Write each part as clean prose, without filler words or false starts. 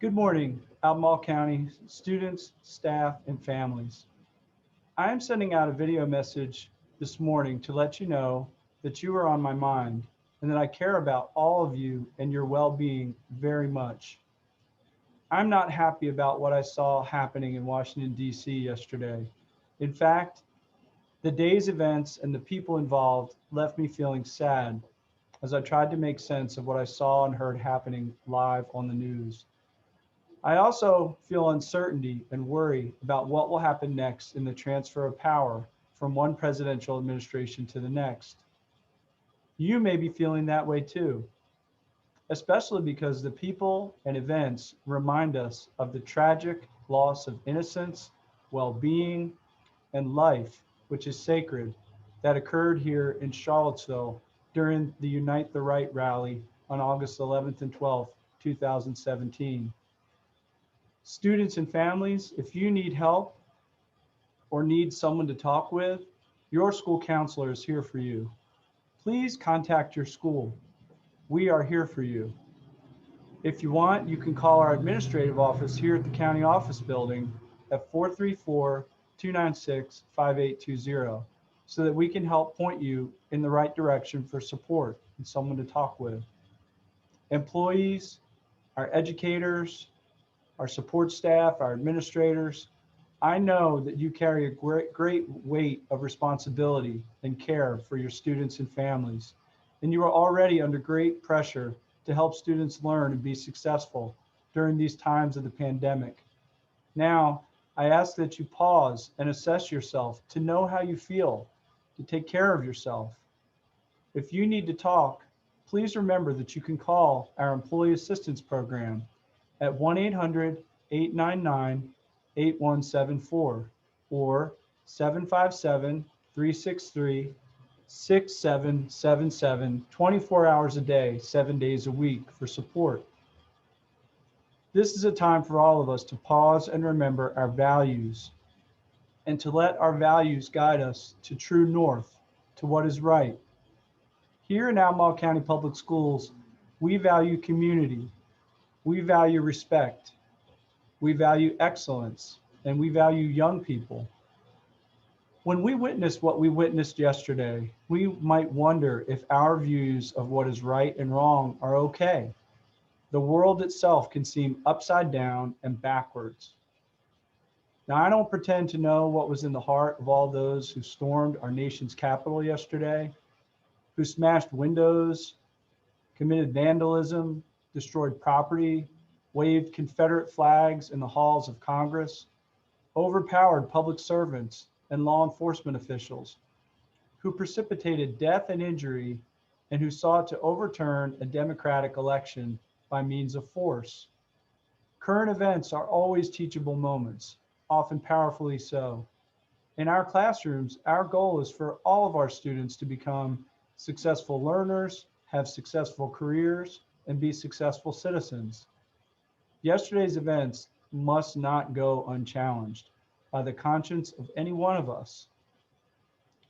Good morning, Albemarle County students, staff, and families. I am sending out a video message this morning to let you know that you are on my mind and that I care about all of you and your well-being very much. I'm not happy about what I saw happening in Washington, D.C. yesterday. In fact, the day's events and the people involved left me feeling sad as I tried to make sense of what I saw and heard happening live on the news. I also feel uncertainty and worry about what will happen next in the transfer of power from one presidential administration to the next. You may be feeling that way too, especially because the people and events remind us of the tragic loss of innocence, well-being, and life, which is sacred, that occurred here in Charlottesville during the Unite the Right rally on August 11th and 12th, 2017. Students and families, if you need help or need someone to talk with, your school counselor is here for you. Please contact your school. We are here for you. If you want, you can call our administrative office here at the county office building at 434-296-5820 so that we can help point you in the right direction for support and someone to talk with. Employees, our educators, our support staff, our administrators, I know that you carry a great weight of responsibility and care for your students and families, and you are already under great pressure to help students learn and be successful during these times of the pandemic. Now, I ask that you pause and assess yourself to know how you feel, to take care of yourself. If you need to talk, please remember that you can call our Employee Assistance Program at 1-800-899-8174 or 757-363-6777 24 hours a day, 7 days a week for support. This is a time for all of us to pause and remember our values and to let our values guide us to true north, to what is right. Here in Albemarle County Public Schools, we value community, we value respect, we value excellence, and we value young people. When we witness what we witnessed yesterday, we might wonder if our views of what is right and wrong are okay. The world itself can seem upside down and backwards. Now, I don't pretend to know what was in the heart of all those who stormed our nation's capital yesterday, who smashed windows, committed vandalism, destroyed property, waved Confederate flags in the halls of Congress, overpowered public servants and law enforcement officials, who precipitated death and injury, and who sought to overturn a democratic election by means of force. Current events are always teachable moments, often powerfully so. In our classrooms, our goal is for all of our students to become successful learners, have successful careers, and be successful citizens. Yesterday's events must not go unchallenged by the conscience of any one of us.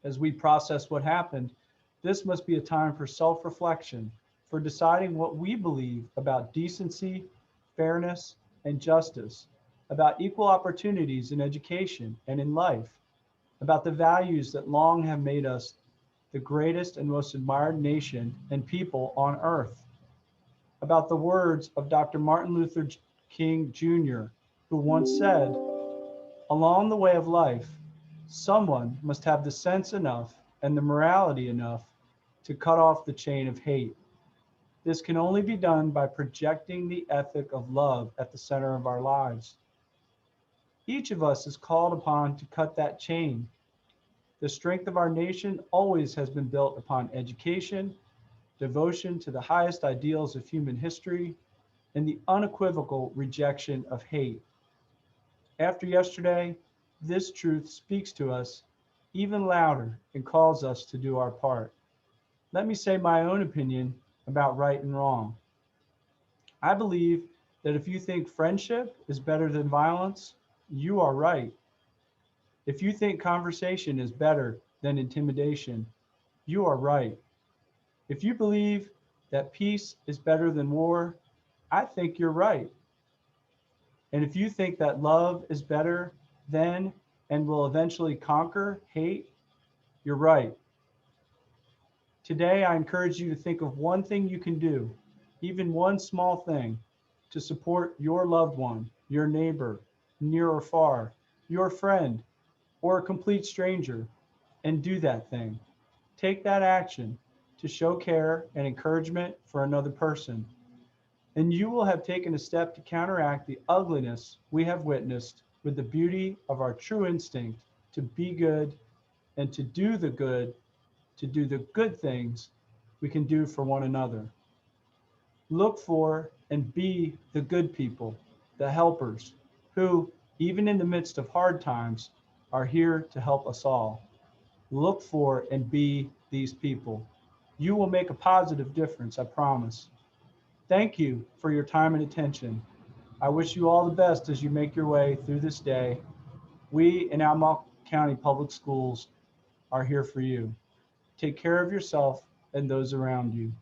As we process what happened, this must be a time for self-reflection, for deciding what we believe about decency, fairness, and justice, about equal opportunities in education and in life, about the values that long have made us the greatest and most admired nation and people on earth, about the words of Dr. Martin Luther King Jr., who once said, "Along the way of life, someone must have the sense enough and the morality enough to cut off the chain of hate. This can only be done by projecting the ethic of love at the center of our lives." Each of us is called upon to cut that chain. The strength of our nation always has been built upon education, devotion to the highest ideals of human history, and the unequivocal rejection of hate. After yesterday, this truth speaks to us even louder and calls us to do our part. Let me say my own opinion about right and wrong. I believe that if you think friendship is better than violence, you are right. If you think conversation is better than intimidation, you are right. If you believe that peace is better than war, I think you're right. And if you think that love is better than and will eventually conquer hate, you're right. Today, I encourage you to think of one thing you can do, even one small thing, to support your loved one, your neighbor, near or far, your friend, or a complete stranger, and do that thing. Take that action to show care and encouragement for another person, and you will have taken a step to counteract the ugliness we have witnessed with the beauty of our true instinct to be good and to do the good things we can do for one another. Look for and be the good people, the helpers, who, even in the midst of hard times, are here to help us all. Look for and be these people. You will make a positive difference, I promise. Thank you for your time and attention. I wish you all the best as you make your way through this day. We in Albemarle County Public Schools are here for you. Take care of yourself and those around you.